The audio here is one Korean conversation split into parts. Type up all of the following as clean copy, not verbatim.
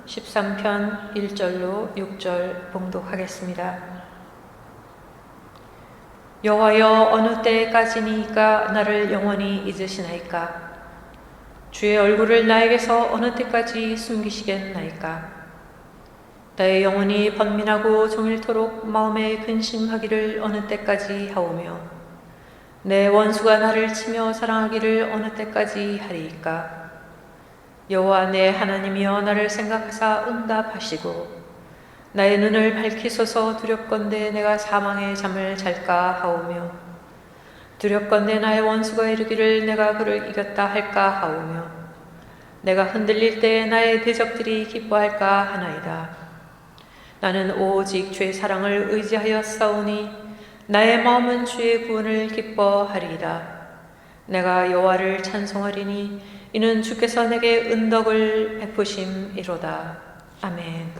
13편 1절로 6절 봉독하겠습니다. 여호와여, 어느 때까지니까 나를 영원히 잊으시나이까? 주의 얼굴을 나에게서 어느 때까지 숨기시겠나이까? 나의 영혼이 번민하고 종일토록 마음에 근심하기를 어느 때까지 하오며 내 원수가 나를 치며 사랑하기를 어느 때까지 하리이까? 여호와 내 하나님이여, 나를 생각하사 응답하시고 나의 눈을 밝히소서. 두렵건대 내가 사망의 잠을 잘까 하오며 두렵건대 나의 원수가 이르기를 내가 그를 이겼다 할까 하오며 내가 흔들릴 때 나의 대적들이 기뻐할까 하나이다. 나는 오직 주의 사랑을 의지하여 싸우니 나의 마음은 주의 구원을 기뻐하리이다. 내가 여호와를 찬송하리니 이는 주께서 내게 은덕을 베푸심이로다. 아멘.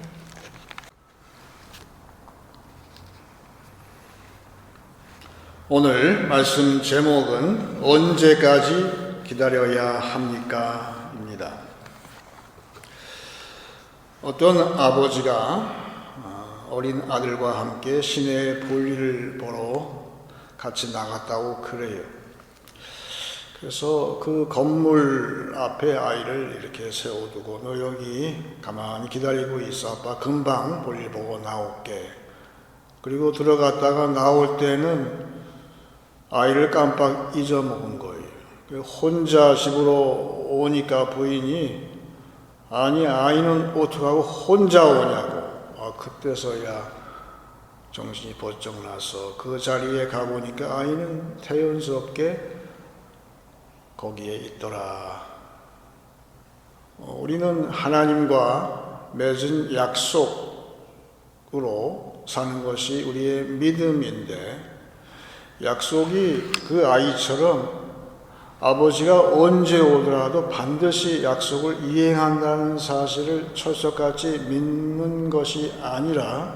오늘 말씀 제목은 언제까지 기다려야 합니까? 입니다. 어떤 아버지가 어린 아들과 함께 시내에 볼일을 보러 같이 나갔다고 그래요. 그래서 그 건물 앞에 아이를 이렇게 세워두고 너 여기 가만히 기다리고 있어. 아빠 금방 볼일 보고 나올게. 그리고 들어갔다가 나올 때는 아이를 깜빡 잊어먹은 거예요. 혼자 집으로 오니까 부인이 아니 아이는 어떡하고 혼자 오냐고. 그때서야 정신이 번쩍 나서 그 자리에 가보니까 아이는 태연스럽게 거기에 있더라. 우리는 하나님과 맺은 약속으로 사는 것이 우리의 믿음인데 약속이 그 아이처럼 아버지가 언제 오더라도 반드시 약속을 이행한다는 사실을 철석같이 믿는 것이 아니라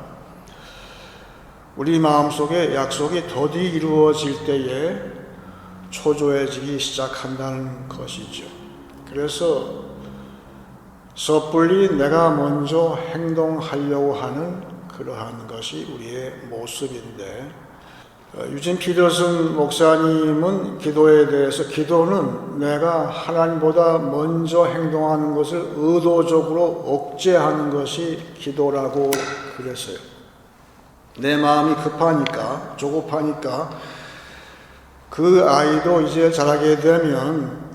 우리 마음속에 약속이 더디 이루어질 때에 초조해지기 시작한다는 것이죠. 그래서 섣불리 내가 먼저 행동하려고 하는 그러한 것이 우리의 모습인데 유진 피터슨 목사님은 기도에 대해서 기도는 내가 하나님보다 먼저 행동하는 것을 의도적으로 억제하는 것이 기도라고 그랬어요. 내 마음이 급하니까 조급하니까 그 아이도 이제 자라게 되면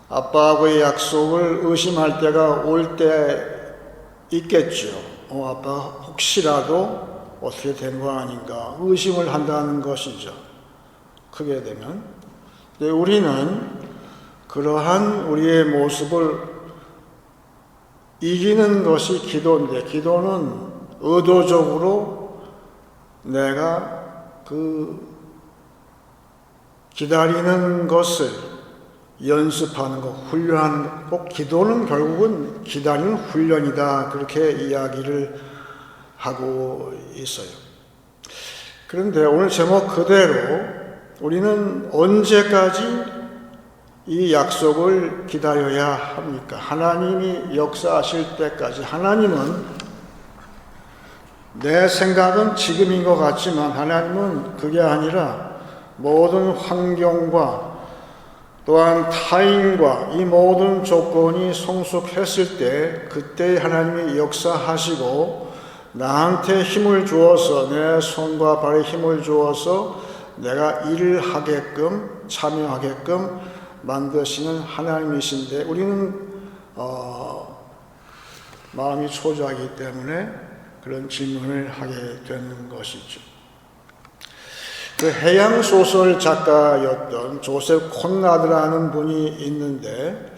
아빠하고의 약속을 의심할 때가 올 때 있겠죠. 아빠 혹시라도 어떻게 된 거 아닌가 의심을 한다는 것이죠. 크게 되면. 근데 우리는 그러한 우리의 모습을 이기는 것이 기도인데 기도는 의도적으로 내가 그 기다리는 것을 연습하는 것, 훈련하는 것, 기도는 결국은 기다리는 훈련이다. 그렇게 이야기를 하고 있어요. 그런데 오늘 제목 그대로 우리는 언제까지 이 약속을 기다려야 합니까? 하나님이 역사하실 때까지. 하나님은 내 생각은 지금인 것 같지만 하나님은 그게 아니라 모든 환경과 또한 타인과 이 모든 조건이 성숙했을 때 그때 하나님이 역사하시고 나한테 힘을 주어서 내 손과 발에 힘을 주어서 내가 일을 하게끔 참여하게끔 만드시는 하나님이신데 우리는 마음이 초조하기 때문에 그런 질문을 하게 되는 것이죠. 그 해양소설 작가였던 조셉 콘라드라는 분이 있는데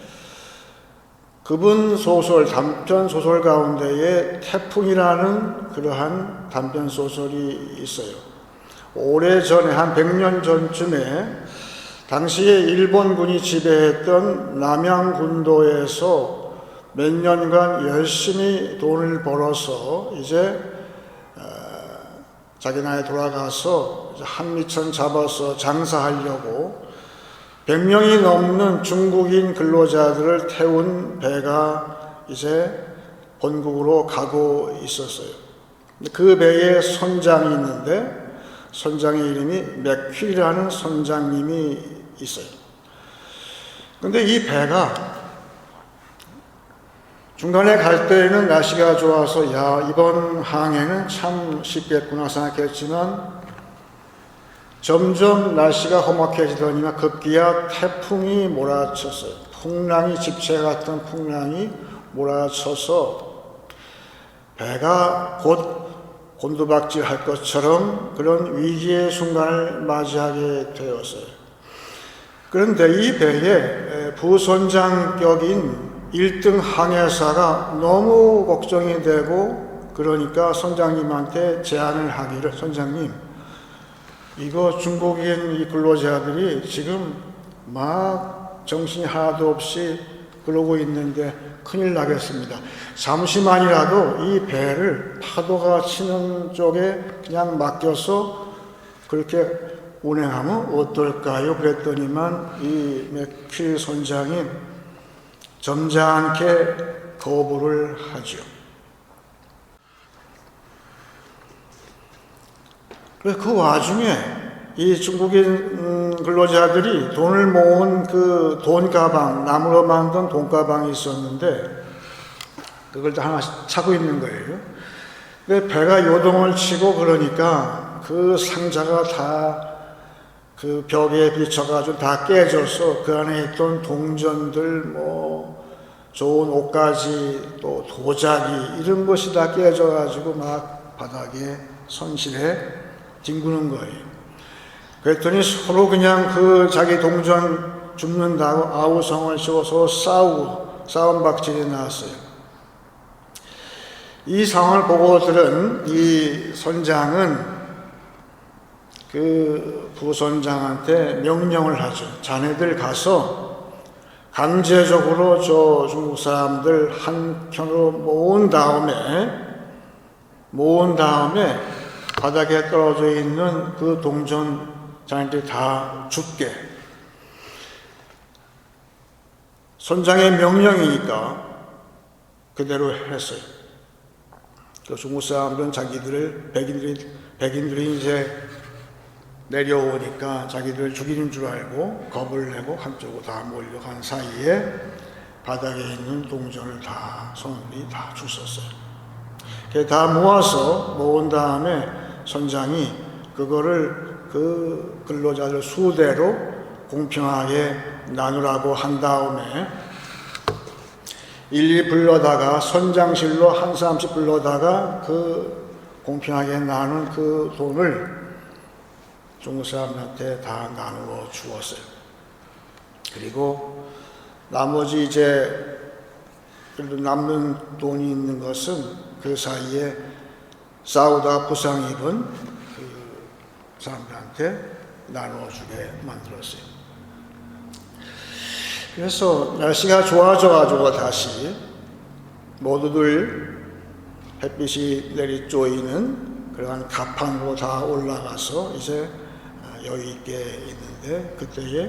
그분 소설, 단편 소설 가운데에 태풍이라는 그러한 단편 소설이 있어요. 오래전에 한 100년 전쯤에 당시에 일본군이 지배했던 남양군도에서 몇 년간 열심히 돈을 벌어서 이제 자기 나라에 돌아가서 한미천 잡아서 장사하려고 100명이 넘는 중국인 근로자들을 태운 배가 이제 본국으로 가고 있었어요. 그 배에 선장이 있는데 선장의 이름이 맥퀴라는 선장님이 있어요. 근데 이 배가 중간에 갈 때에는 날씨가 좋아서 야, 이번 항해는 참 쉽겠구나 생각했지만 점점 날씨가 험악해지더니만 급기야 태풍이 몰아쳤어요. 풍랑이, 집체 같은 풍랑이 몰아쳐서 배가 곧 곤두박질할 것처럼 그런 위기의 순간을 맞이하게 되었어요. 그런데 이 배에 부선장격인 1등 항해사가 너무 걱정이 되고 그러니까 선장님한테 제안을 하기를, 선장님, 이거 중국인 이 근로자들이 지금 막 정신이 하나도 없이 그러고 있는데 큰일 나겠습니다. 잠시만이라도 이 배를 파도가 치는 쪽에 그냥 맡겨서 그렇게 운행하면 어떨까요? 그랬더니만 이 맥퀴 선장이 점잖게 거부를 하죠. 그래서 그 와중에 이 중국인 근로자들이 돈을 모은 그 돈가방, 나무로 만든 돈가방이 있었는데 그걸 다 하나씩 차고 있는 거예요. 근데 배가 요동을 치고 그러니까 그 상자가 다 그 벽에 비쳐가지고 다 깨져서 그 안에 있던 동전들, 뭐 좋은 옷가지, 또 도자기 이런 것이 다 깨져가지고 막 바닥에 손실에 뒹구는 거예요. 그랬더니 서로 그냥 그 자기 동전 줍는다고 아우성을 씌워서 싸움박질이 나왔어요. 이 상황을 보고들은 이 선장은 그 부선장한테 명령을 하죠. 자네들 가서 강제적으로 저 중국 사람들 한켠으로 모은 다음에 바닥에 떨어져 있는 그 동전 자네들이 다 줍게. 선장의 명령이니까 그대로 했어요. 그 중국 사람들은 자기들을 백인들이 이제 내려오니까 자기들 죽이는 줄 알고 겁을 내고 한쪽으로 다 몰려간 사이에 바닥에 있는 동전을 다 손님이 다 주웠어요. 다 모은 다음에 선장이 그거를 그 근로자들 수대로 공평하게 나누라고 한 다음에 일일이 불러다가 선장실로 한 사람씩 불러다가 그 공평하게 나눈 그 돈을 중국 사람한테 다 나누어 주었어요. 그리고 나머지 이제 그래도 남는 돈이 있는 것은 그 사이에 싸우다가 부상 입은 그 사람들한테 나누어주게 만들었어요. 그래서 날씨가 좋아져가지고 다시 모두들 햇빛이 내리쪼이는 그러한 가판으로 다 올라가서 이제 여유 있게 있는데 그때에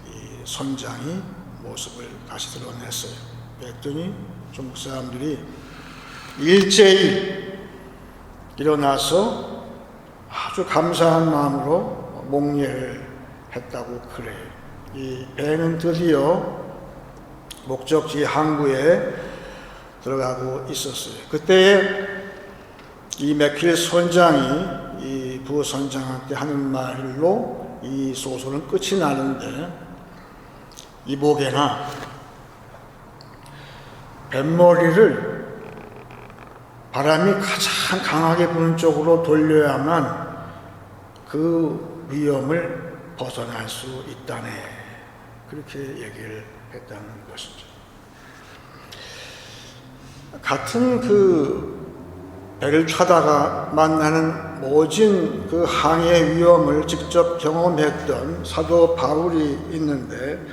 이 선장이 모습을 다시 드러냈어요. 그랬더니 중국 사람들이 일제히 일어나서 아주 감사한 마음으로 목례를 했다고 그래요. 이 배는 드디어 목적지 항구에 들어가고 있었어요. 그때에 이 맥퀴 선장이 이 부선장한테 하는 말로 이 소설은 끝이 나는데, 이보게나 뱃머리를 바람이 가장 강하게 부는 쪽으로 돌려야만 그 위험을 벗어날 수 있다네. 그렇게 얘기를 했다는 것이죠. 같은 그 배를 타다가 만나는 모진 그 항해 위험을 직접 경험했던 사도 바울이 있는데,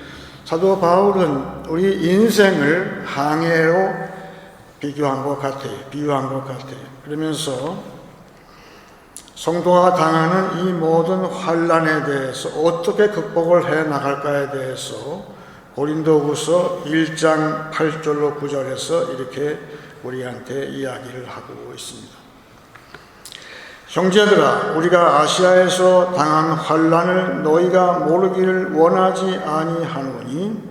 사도 바울은 우리 인생을 항해로 비유한 것 같아요. 그러면서 성도가 당하는 이 모든 환난에 대해서 어떻게 극복을 해 나갈까에 대해서 고린도후서 1장 8절로 9절에서 이렇게 우리한테 이야기를 하고 있습니다. 형제들아, 우리가 아시아에서 당한 환난을 너희가 모르기를 원하지 아니하노니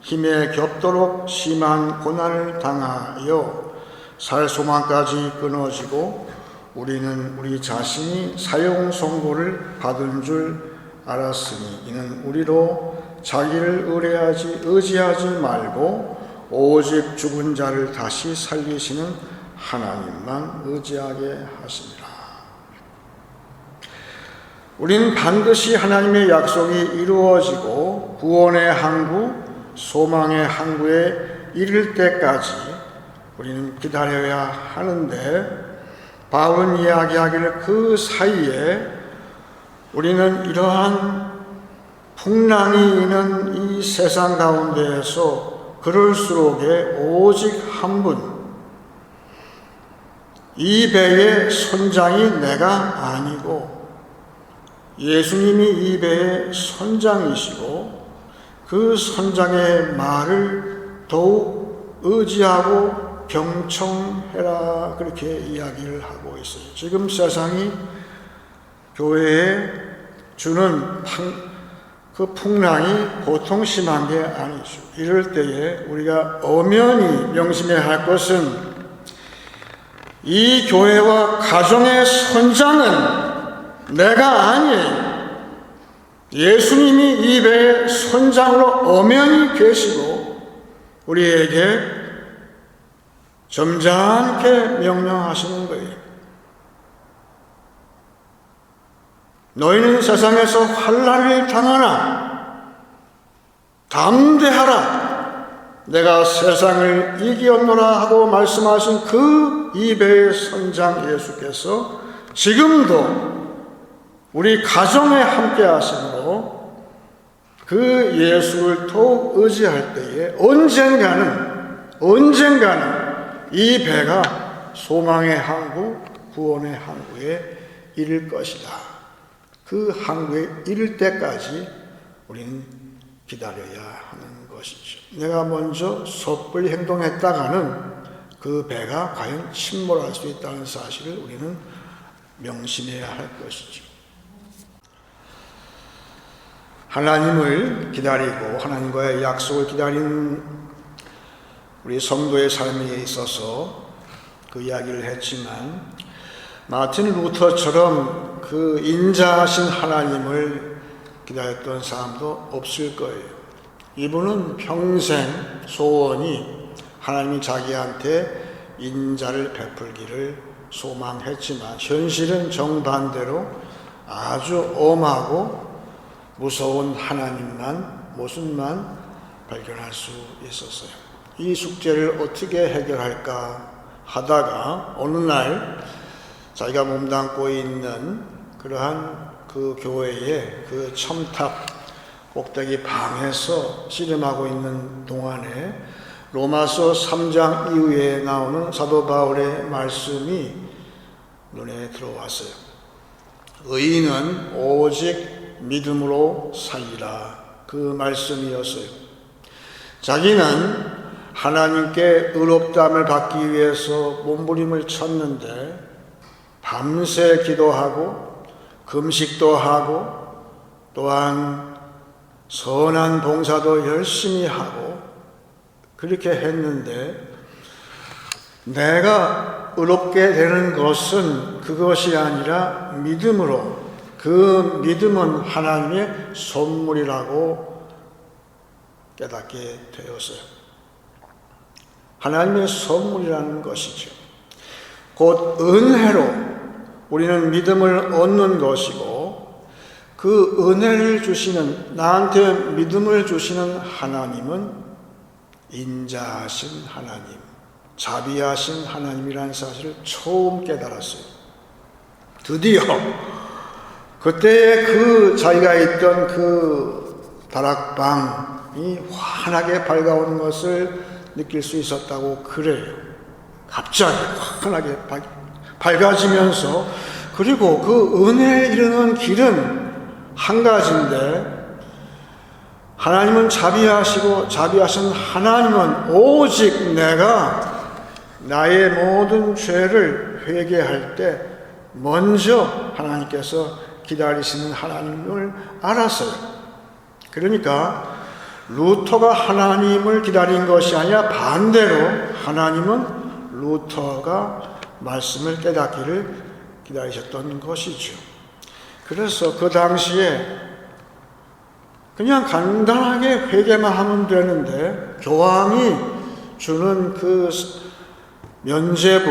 힘에 겹도록 심한 고난을 당하여 살 소망까지 끊어지고 우리는 우리 자신이 사형 선고를 받은 줄 알았으니 이는 우리로 자기를 의지하지 말고 오직 죽은 자를 다시 살리시는 하나님만 의지하게 하십니다. 우리는 반드시 하나님의 약속이 이루어지고 구원의 항구, 소망의 항구에 이를 때까지 우리는 기다려야 하는데 바울은 이야기하기를 그 사이에 우리는 이러한 풍랑이 있는 이 세상 가운데에서 그럴수록에 오직 한 분, 이 배의 선장이 내가 아니고 예수님이 이 배의 선장이시고 그 선장의 말을 더욱 의지하고 경청해라, 그렇게 이야기를 하고 있어요. 지금 세상이 교회에 주는 그 풍랑이 보통 심한 게 아니죠. 이럴 때에 우리가 엄연히 명심해야 할 것은 이 교회와 가정의 선장은 내가 아니에요. 예수님이 이 배의 선장으로 엄연히 계시고 우리에게 점잖게 명령하시는 거예요. 너희는 세상에서 환난을 당하나 담대하라. 내가 세상을 이기었노라 하고 말씀하신 그 이 배의 선장 예수께서 지금도 우리 가정에 함께 하심으로 그 예수를 더욱 의지할 때에 언젠가는 이 배가 소망의 항구, 구원의 항구에 이를 것이다. 그 항구에 이를 때까지 우리는 기다려야 하는 것이죠. 내가 먼저 섣불리 행동했다가는 그 배가 과연 침몰할 수 있다는 사실을 우리는 명심해야 할 것이죠. 하나님을 기다리고 하나님과의 약속을 기다리는 우리 성도의 삶에 있어서 그 이야기를 했지만 마틴 루터처럼 그 인자하신 하나님을 기다렸던 사람도 없을 거예요. 이분은 평생 소원이 하나님이 자기한테 인자를 베풀기를 소망했지만 현실은 정반대로 아주 엄하고 무서운 하나님만, 모습만 발견할 수 있었어요. 이 숙제를 어떻게 해결할까 하다가 어느 날 자기가 몸담고 있는 그러한 그 교회의 그 첨탑 꼭대기 방에서 씨름하고 있는 동안에 로마서 3장 이후에 나오는 사도 바울의 말씀이 눈에 들어왔어요. 의인은 오직 믿음으로 살리라, 그 말씀이었어요. 자기는 하나님께 의롭다함을 받기 위해서 몸부림을 쳤는데 밤새 기도하고 금식도 하고 또한 선한 봉사도 열심히 하고 그렇게 했는데 내가 의롭게 되는 것은 그것이 아니라 믿음으로, 그 믿음은 하나님의 선물이라고 깨닫게 되었어요. 하나님의 선물이라는 것이죠. 곧 은혜로 우리는 믿음을 얻는 것이고 그 은혜를 주시는, 나한테 믿음을 주시는 하나님은 인자하신 하나님, 자비하신 하나님이라는 사실을 처음 깨달았어요. 드디어 그때의 그 자기가 있던 그 다락방이 환하게 밝아오는 것을 느낄 수 있었다고 그래요. 갑자기 환하게 밝아지면서, 그리고 그 은혜에 이르는 길은 한 가지인데 하나님은 자비하시고 자비하신 하나님은 오직 내가 나의 모든 죄를 회개할 때 먼저 하나님께서 기다리시는 하나님을 알았어요. 그러니까 루터가 하나님을 기다린 것이 아니라 반대로 하나님은 루터가 말씀을 깨닫기를 기다리셨던 것이죠. 그래서 그 당시에 그냥 간단하게 회개만 하면 되는데 교황이 주는 그 면죄부,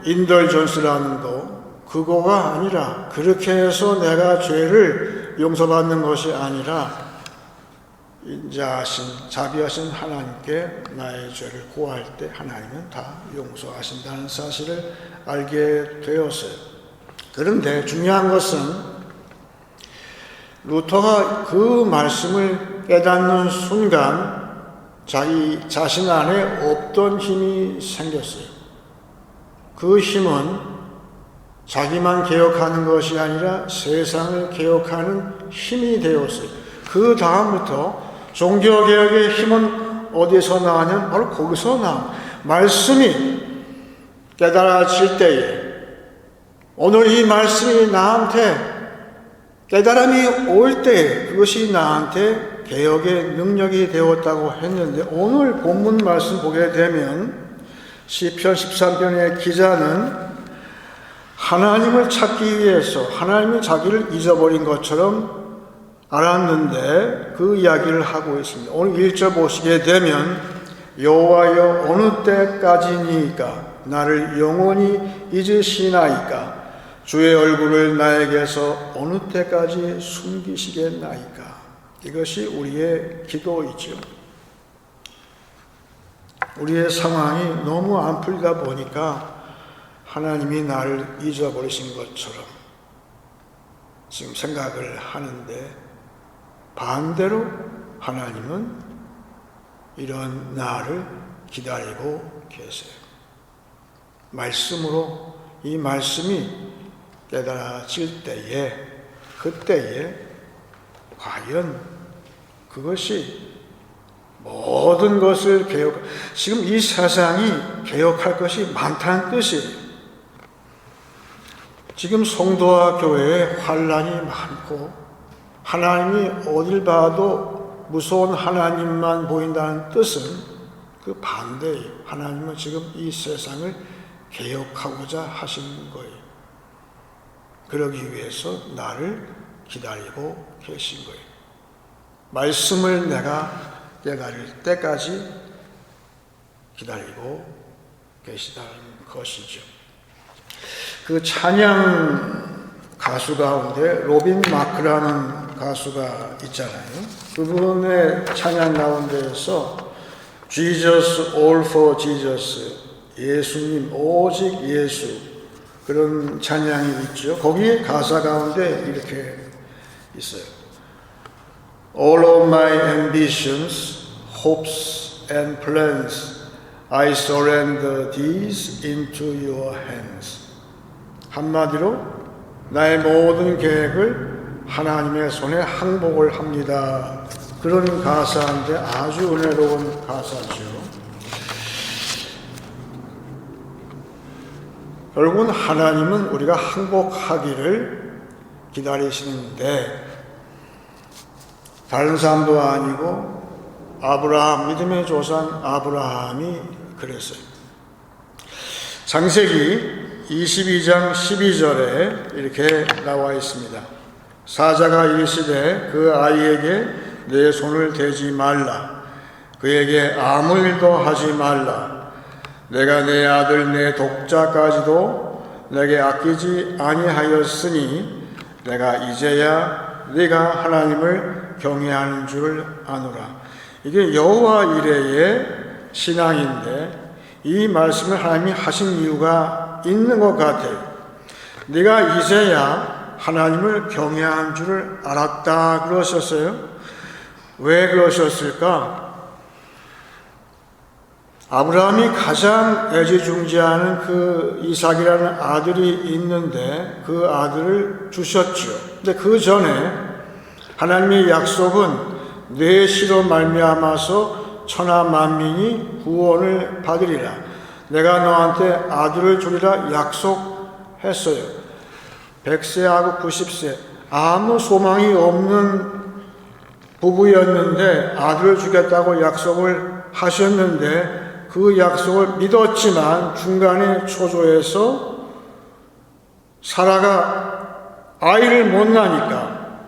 인덜전스라는 거, 그거가 아니라 그렇게 해서 내가 죄를 용서받는 것이 아니라 인자하신, 자비하신 하나님께 나의 죄를 고할 때 하나님은 다 용서하신다는 사실을 알게 되었어요. 그런데 중요한 것은 루터가 그 말씀을 깨닫는 순간 자기 자신 안에 없던 힘이 생겼어요. 그 힘은 자기만 개혁하는 것이 아니라 세상을 개혁하는 힘이 되었어요. 그 다음부터 종교개혁의 힘은 어디서 나왔냐면 바로 거기서 나옵니다. 말씀이 깨달아질 때에 오늘 이 말씀이 나한테 깨달음이 올 때 그것이 나한테 개혁의 능력이 되었다고 했는데 오늘 본문 말씀 보게 되면 시편 13편의 기자는 하나님을 찾기 위해서 하나님이 자기를 잊어버린 것처럼 알았는데 그 이야기를 하고 있습니다. 오늘 1절 보시게 되면 여호와여 어느 때까지니까 나를 영원히 잊으시나이까 주의 얼굴을 나에게서 어느 때까지 숨기시겠나이까. 이것이 우리의 기도이죠. 우리의 상황이 너무 안 풀리다 보니까 하나님이 나를 잊어버리신 것처럼 지금 생각을 하는데 반대로 하나님은 이런 나를 기다리고 계세요. 말씀으로 이 말씀이 깨달아질 때에 그때에 과연 그것이 모든 것을 지금 이 세상이 개혁할 것이 많다는 뜻이에요. 지금 성도와 교회에 환란이 많고 하나님이 어딜 봐도 무서운 하나님만 보인다는 뜻은 그 반대예요. 하나님은 지금 이 세상을 개혁하고자 하시는 거예요. 그러기 위해서 나를 기다리고 계신 거예요. 말씀을 내가 깨달을 때까지 기다리고 계시다는 것이죠. 그 찬양 가수 가운데 로빈 마크라는 가수가 있잖아요. 그분의 찬양 가운데에서 Jesus, all for Jesus, 예수님, 오직 예수, 그런 찬양이 있죠. 거기에 가사 가운데 이렇게 있어요. All of my ambitions, hopes and plans, I surrender these into your hands. 한마디로 나의 모든 계획을 하나님의 손에 항복을 합니다. 그런 가사인데 아주 은혜로운 가사죠. 결국은 하나님은 우리가 항복하기를 기다리시는데 다른 사람도 아니고 아브라함, 믿음의 조상 아브라함이 그랬어요. 창세기 22장 12절에 이렇게 나와 있습니다. 사자가 이르시되 그 아이에게 내 손을 대지 말라. 그에게 아무 일도 하지 말라. 내가 내 아들 내 독자까지도 내게 아끼지 아니하였으니 내가 이제야 네가 하나님을 경외하는 줄 아노라. 이게 여호와 이레의 신앙인데 이 말씀을 하나님이 하신 이유가 있는 것 같아요. 네가 이제야 하나님을 경외하는 줄을 알았다 그러셨어요. 왜 그러셨을까? 아브라함이 가장 애지중지하는 그 이삭이라는 아들이 있는데 그 아들을 주셨죠. 근데 그 전에 하나님의 약속은 내 씨로 말미암아서 천하 만민이 구원을 받으리라. 내가 너한테 아들을 주리라 약속했어요. 100세하고 90세 아무 소망이 없는 부부였는데 아들을 주겠다고 약속을 하셨는데 그 약속을 믿었지만 중간에 초조해서 사라가 아이를 못 낳으니까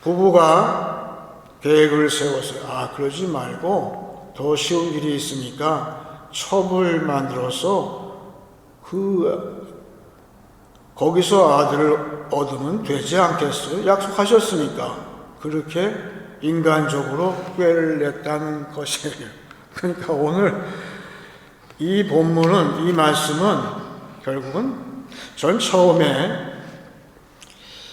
부부가 계획을 세웠어요. 그러지 말고 더 쉬운 길이 있으니까 첩을 만들어서 거기서 아들을 얻으면 되지 않겠어요? 약속하셨으니까. 그렇게 인간적으로 꾀를 냈다는 것이에요. 그러니까 오늘 이 본문은, 이 말씀은 결국은 전 처음에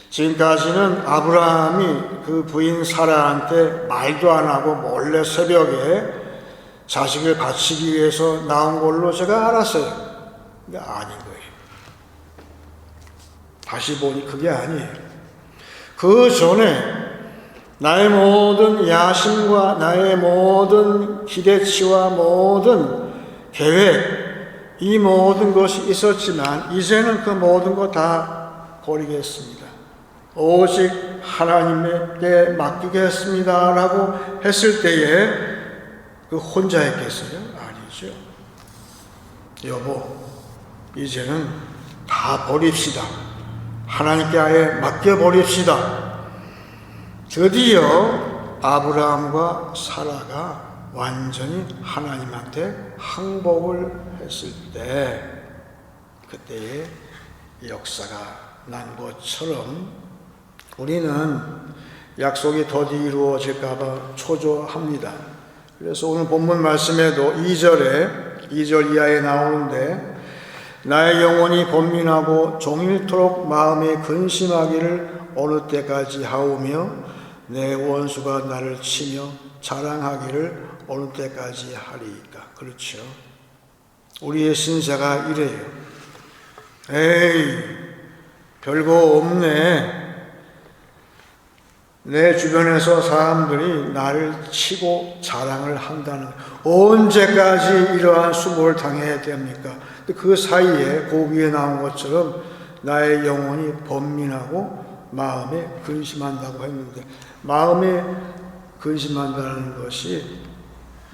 지금까지는 아브라함이 그 부인 사라한테 말도 안 하고 몰래 새벽에 자식을 바치기 위해서 나온 걸로 제가 알았어요. 근데 아닌 거예요. 다시 보니 그게 아니에요. 그 전에 나의 모든 야심과 나의 모든 기대치와 모든 계획, 이 모든 것이 있었지만 이제는 그 모든 거 다 버리겠습니다. 오직 하나님께 맡기겠습니다 라고 했을 때에 그 혼자 했겠어요? 아니죠. 여보, 이제는 다 버립시다. 하나님께 아예 맡겨버립시다. 드디어 아브라함과 사라가 완전히 하나님한테 항복을 했을 때 그때의 역사가 난 것처럼 우리는 약속이 더디 이루어질까 봐 초조합니다. 그래서 오늘 본문 말씀에도 2절 이하에 나오는데 나의 영혼이 번민하고 종일토록 마음에 근심하기를 어느 때까지 하오며 내 원수가 나를 치며 자랑하기를 어느 때까지 하리이까. 그렇죠. 우리의 신세가 이래요. 에이, 별거 없네. 내 주변에서 사람들이 나를 치고 자랑을 한다는, 언제까지 이러한 수모를 당해야 됩니까? 그 사이에 그 위에 나온 것처럼 나의 영혼이 번민하고 마음에 근심한다고 했는데, 마음에 근심한다는 것이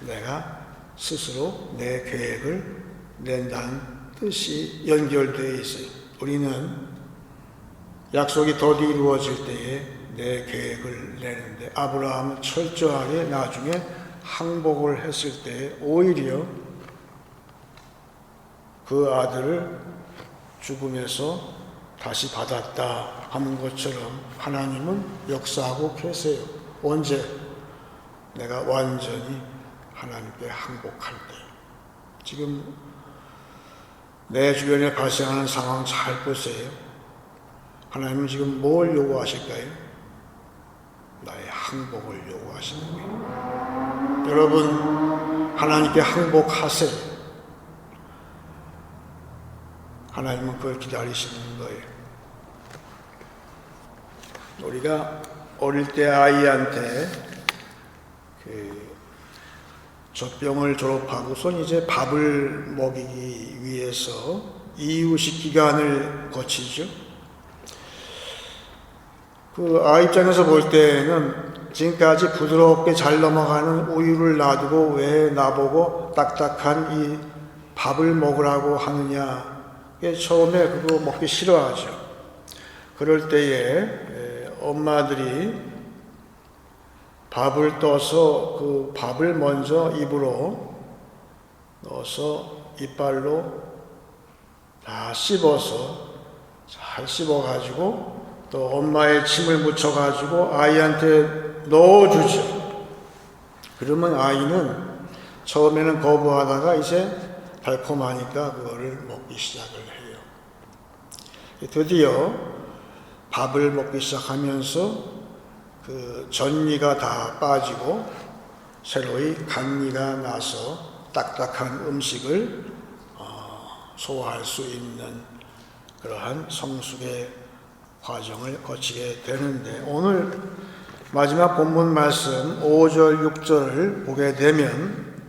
내가 스스로 내 계획을 낸다는 뜻이 연결되어 있어요. 우리는 약속이 더디 이루어질 때에 내 계획을 내는데 아브라함은 철저하게 나중에 항복을 했을 때 오히려 그 아들을 죽음에서 다시 받았다 하는 것처럼 하나님은 역사하고 계세요. 언제? 내가 완전히 하나님께 항복할 때. 지금 내 주변에 발생하는 상황 잘 보세요. 하나님은 지금 뭘 요구하실까요? 나의 항복을 요구하시는 거예요. 여러분, 하나님께 항복하세요. 하나님은 그걸 기다리시는 거예요. 우리가 어릴 때 아이한테 젖병을 졸업하고선 이제 밥을 먹이기 위해서 이유식 기간을 거치죠. 그 아이 입장에서 볼 때는 지금까지 부드럽게 잘 넘어가는 우유를 놔두고 왜 나보고 딱딱한 이 밥을 먹으라고 하느냐. 처음에 그거 먹기 싫어하죠. 그럴 때에 엄마들이 밥을 떠서 그 밥을 먼저 입으로 넣어서 이빨로 다 씹어서 잘 씹어가지고 또 엄마의 침을 묻혀가지고 아이한테 넣어주죠. 그러면 아이는 처음에는 거부하다가 이제 달콤하니까 그거를 먹기 시작을 해요. 드디어 밥을 먹기 시작하면서 그 전이가 다 빠지고 새로이 간이가 나서 딱딱한 음식을 소화할 수 있는 그러한 성숙의 과정을 거치게 되는데, 오늘 마지막 본문 말씀 5절 6절을 보게 되면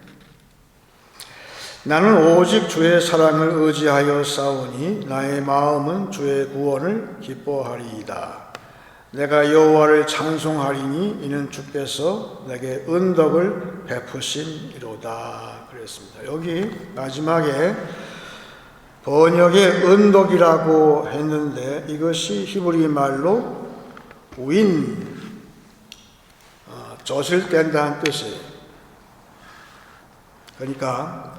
나는 오직 주의 사랑을 의지하여 싸우니 나의 마음은 주의 구원을 기뻐하리이다. 내가 여호와를 찬송하리니 이는 주께서 내게 은덕을 베푸심이로다. 그랬습니다. 여기 마지막에 번역에 은덕이라고 했는데 이것이 히브리 말로 윈, 젖을 뗀다는 뜻이에요. 그러니까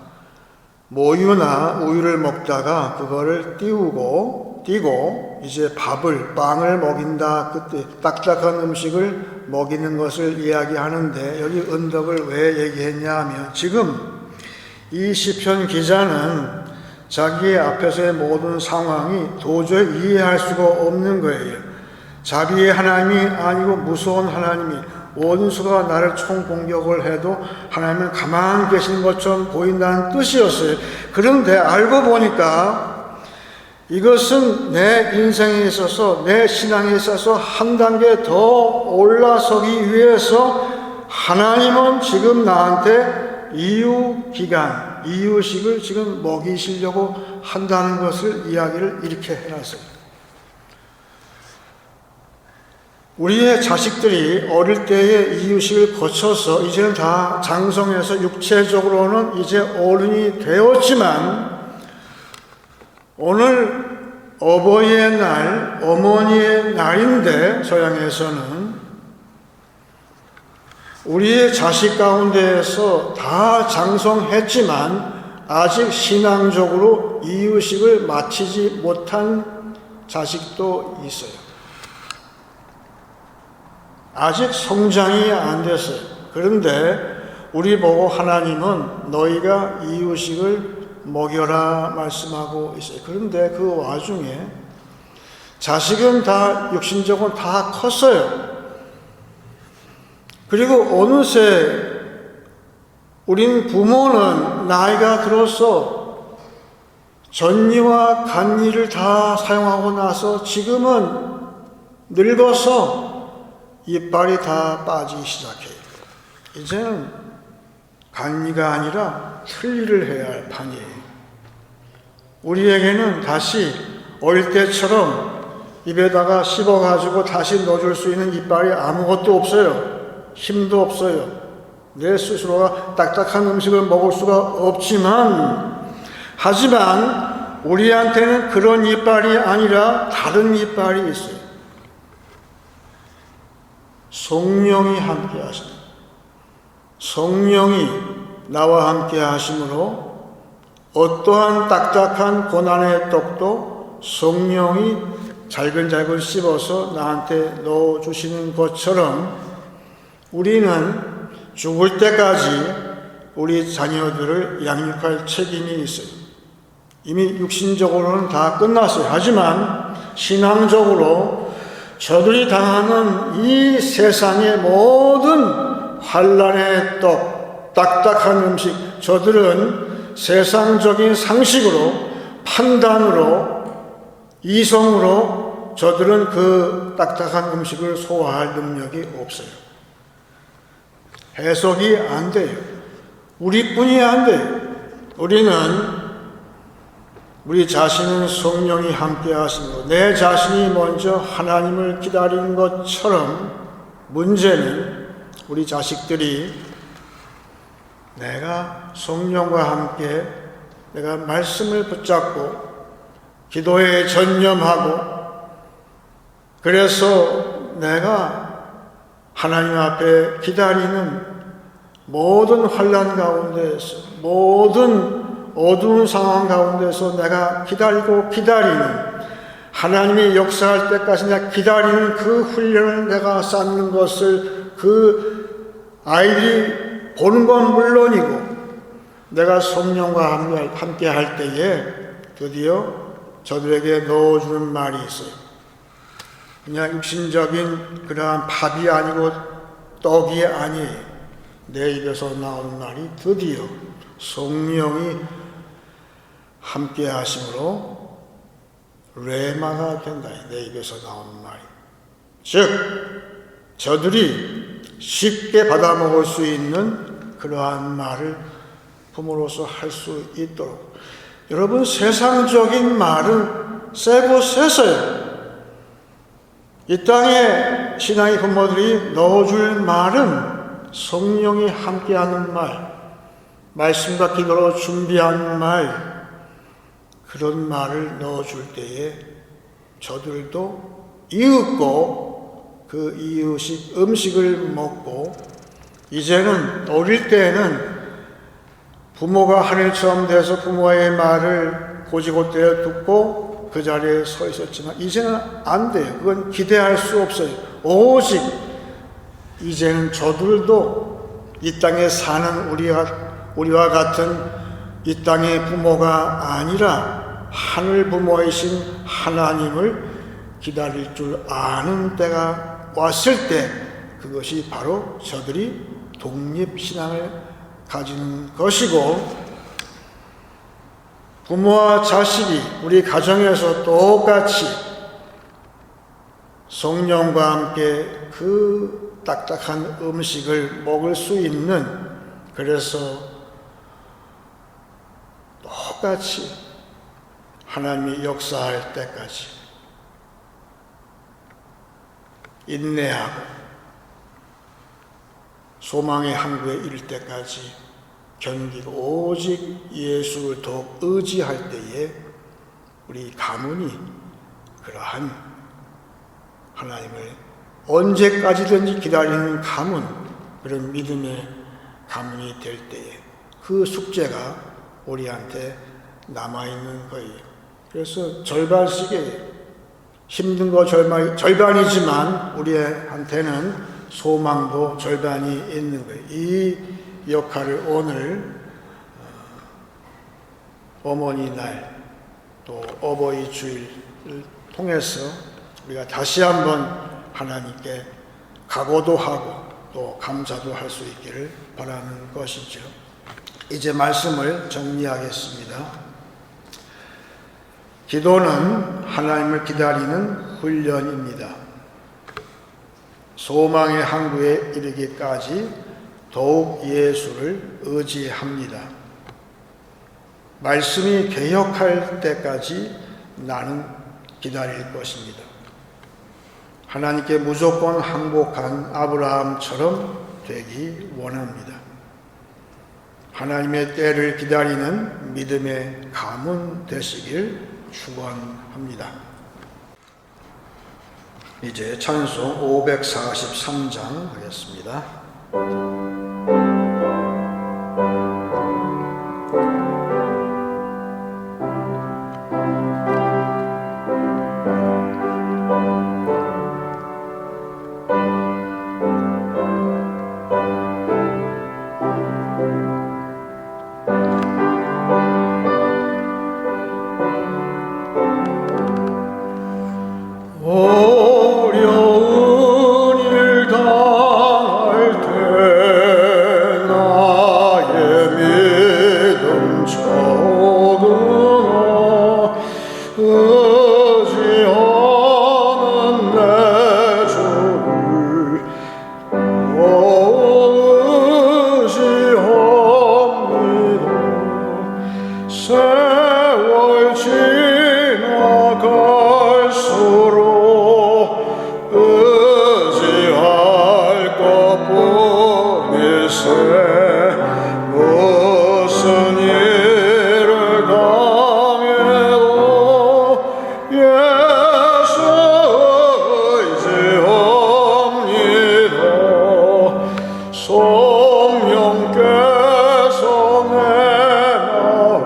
모유나 우유를 먹다가 그거를 띄고 이제 빵을 먹인다. 그때 딱딱한 음식을 먹이는 것을 이야기하는데 여기 은덕을 왜 얘기했냐 하면 지금 이 시편 기자는 자기의 앞에서의 모든 상황이 도저히 이해할 수가 없는 거예요. 자비의 하나님이 아니고 무서운 하나님이 원수가 나를 총공격을 해도 하나님은 가만히 계신 것처럼 보인다는 뜻이었어요. 그런데 알고 보니까 이것은 내 인생에 있어서 내 신앙에 있어서 한 단계 더 올라서기 위해서 하나님은 지금 나한테 이유식을 지금 먹이시려고 한다는 것을 이야기를 이렇게 해놨어요. 우리의 자식들이 어릴 때의 이유식을 거쳐서 이제는 다 장성해서 육체적으로는 이제 어른이 되었지만 오늘 어버이의 날, 어머니의 날인데 서양에서는 우리의 자식 가운데에서 다 장성했지만 아직 신앙적으로 이유식을 마치지 못한 자식도 있어요. 아직 성장이 안 됐어요. 그런데 우리 보고 하나님은 너희가 이유식을 먹여라 말씀하고 있어요. 그런데 그 와중에 자식은 다 육신적으로 다 컸어요. 그리고 어느새 우린 부모는 나이가 들어서 전이와 간이를 다 사용하고 나서 지금은 늙어서 이빨이 다 빠지기 시작해요. 이제는 간이가 아니라 틀니를 해야 할 판이에요. 우리에게는 다시 어릴 때처럼 입에다가 씹어가지고 다시 넣어줄 수 있는 이빨이 아무것도 없어요. 힘도 없어요. 내 스스로가 딱딱한 음식을 먹을 수가 없지만 하지만 우리한테는 그런 이빨이 아니라 다른 이빨이 있어요. 성령이 함께 하십니다. 성령이 나와 함께 하심으로 어떠한 딱딱한 고난의 떡도 성령이 잘근잘근 씹어서 나한테 넣어주시는 것처럼 우리는 죽을 때까지 우리 자녀들을 양육할 책임이 있어요. 이미 육신적으로는 다 끝났어요. 하지만 신앙적으로 저들이 당하는 이 세상의 모든 환난의 떡, 딱딱한 음식, 저들은 세상적인 상식으로, 판단으로, 이성으로 저들은 그 딱딱한 음식을 소화할 능력이 없어요. 해석이 안 돼요. 우리뿐이 안 돼요. 우리 자신은 성령이 함께 하시고 내 자신이 먼저 하나님을 기다리는 것처럼 문제는 우리 자식들이 내가 성령과 함께 내가 말씀을 붙잡고 기도에 전념하고 그래서 내가 하나님 앞에 기다리는 모든 환난 가운데에서 모든 어두운 상황 가운데서 내가 기다리는 하나님이 역사할 때까지 내가 기다리는 그 훈련을 내가 쌓는 것을 그 아이들이 보는 건 물론이고 내가 성령과 함께 할 때에 드디어 저들에게 넣어주는 말이 있어요. 그냥 육신적인 그러한 밥이 아니고 떡이 아니에요. 내 입에서 나오는 말이 드디어 성령이 함께 하심으로 레마가 된다. 내 입에서 나오는 말이. 즉 저들이 쉽게 받아먹을 수 있는 그러한 말을 부모로서 할 수 있도록. 여러분, 세상적인 말은 세고 세서요. 이 땅에 신앙의 부모들이 넣어줄 말은 성령이 함께하는 말, 말씀과 기도로 준비한 말, 그런 말을 넣어줄 때에 저들도 이윽고 그 이유식 음식을 먹고, 이제는 어릴 때에는 부모가 하늘처럼 돼서 부모의 말을 고지고대로 듣고 그 자리에 서 있었지만 이제는 안 돼요. 그건 기대할 수 없어요. 오직 이제는 저들도 이 땅에 사는 우리와 같은 이 땅의 부모가 아니라 하늘 부모이신 하나님을 기다릴 줄 아는 때가 왔을 때, 그것이 바로 저들이 독립신앙을 가지는 것이고, 부모와 자식이 우리 가정에서 똑같이 성령과 함께 그 딱딱한 음식을 먹을 수 있는, 그래서 똑같이 하나님이 역사할 때까지 인내하고 소망의 항구에 이를 때까지 견디고 오직 예수를 더욱 의지할 때에 우리 가문이 그러한 하나님을 언제까지든지 기다리는 가문, 그런 믿음의 가문이 될 때에 그 숙제가 우리한테 남아있는 거예요. 그래서 절반씩이에요. 힘든 거 절반이지만 우리한테는 소망도 절반이 있는 거예요. 이 역할을 오늘 어머니 날, 또 어버이 주일을 통해서 우리가 다시 한번 하나님께 각오도 하고 또 감사도 할 수 있기를 바라는 것이죠. 이제 말씀을 정리하겠습니다. 기도는 하나님을 기다리는 훈련입니다. 소망의 항구에 이르기까지 더욱 예수를 의지합니다. 말씀이 개혁할 때까지 나는 기다릴 것입니다. 하나님께 무조건 항복한 아브라함처럼 되기 원합니다. 하나님의 때를 기다리는 믿음의 가문 되시길 축원합니다. 이제 찬송 543장 하겠습니다. 성령께서 내 마음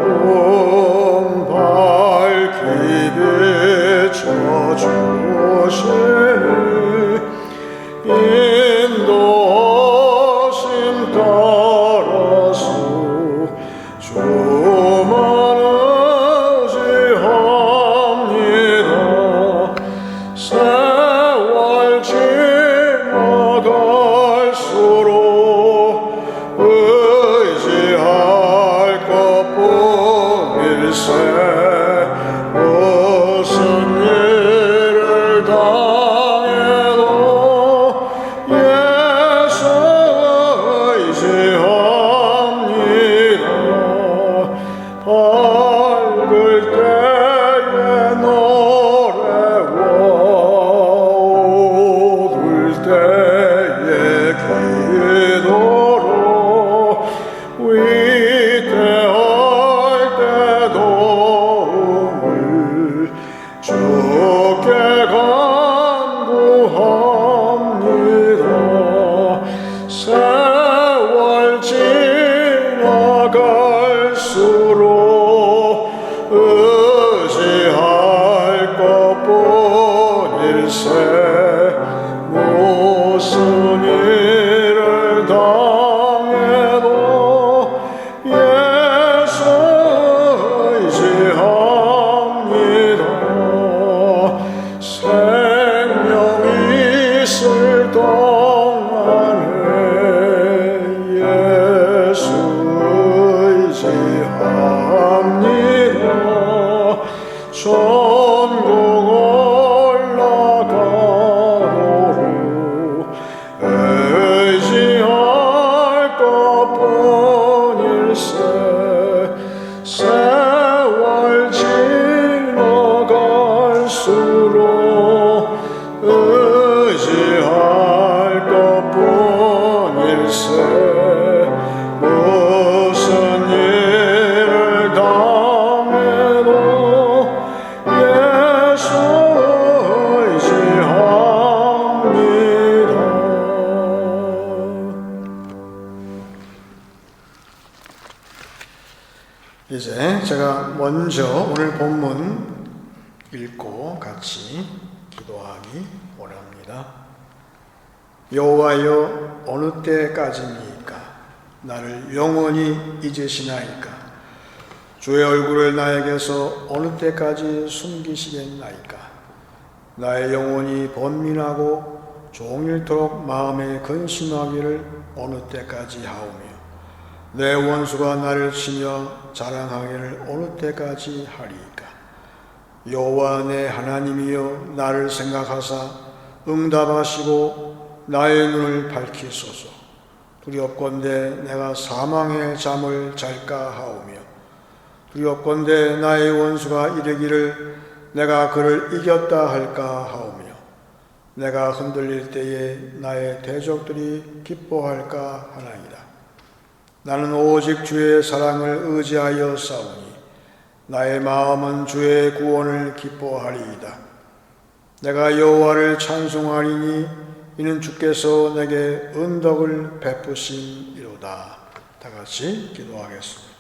천국 올라가노루 의지할 것뿐일세 세월 지나갈수록 의지할 것뿐일세 무슨 일을 당해도 예수 의지합니다. 이제 제가 먼저 오늘 본문 읽고 같이 기도하기 원합니다. 여호와여 어느 때까지니까 나를 영원히 잊으시나이까 주의 얼굴을 나에게서 어느 때까지 숨기시겠나이까 나의 영혼이 번민하고 종일토록 마음에 근심하기를 어느 때까지 하오며 내 원수가 나를 치며 자랑하기를 어느 때까지 하리이까 여호와 내 하나님이여 나를 생각하사 응답하시고 나의 눈을 밝히소서 두렵건대 내가 사망의 잠을 잘까 하오며 두렵건대 나의 원수가 이르기를 내가 그를 이겼다 할까 하오며 내가 흔들릴 때에 나의 대적들이 기뻐할까 하나이다. 나는 오직 주의 사랑을 의지하여 싸우니 나의 마음은 주의 구원을 기뻐하리이다. 내가 여호와를 찬송하리니 이는 주께서 내게 은덕을 베푸심이로다. 다 같이 기도하겠습니다.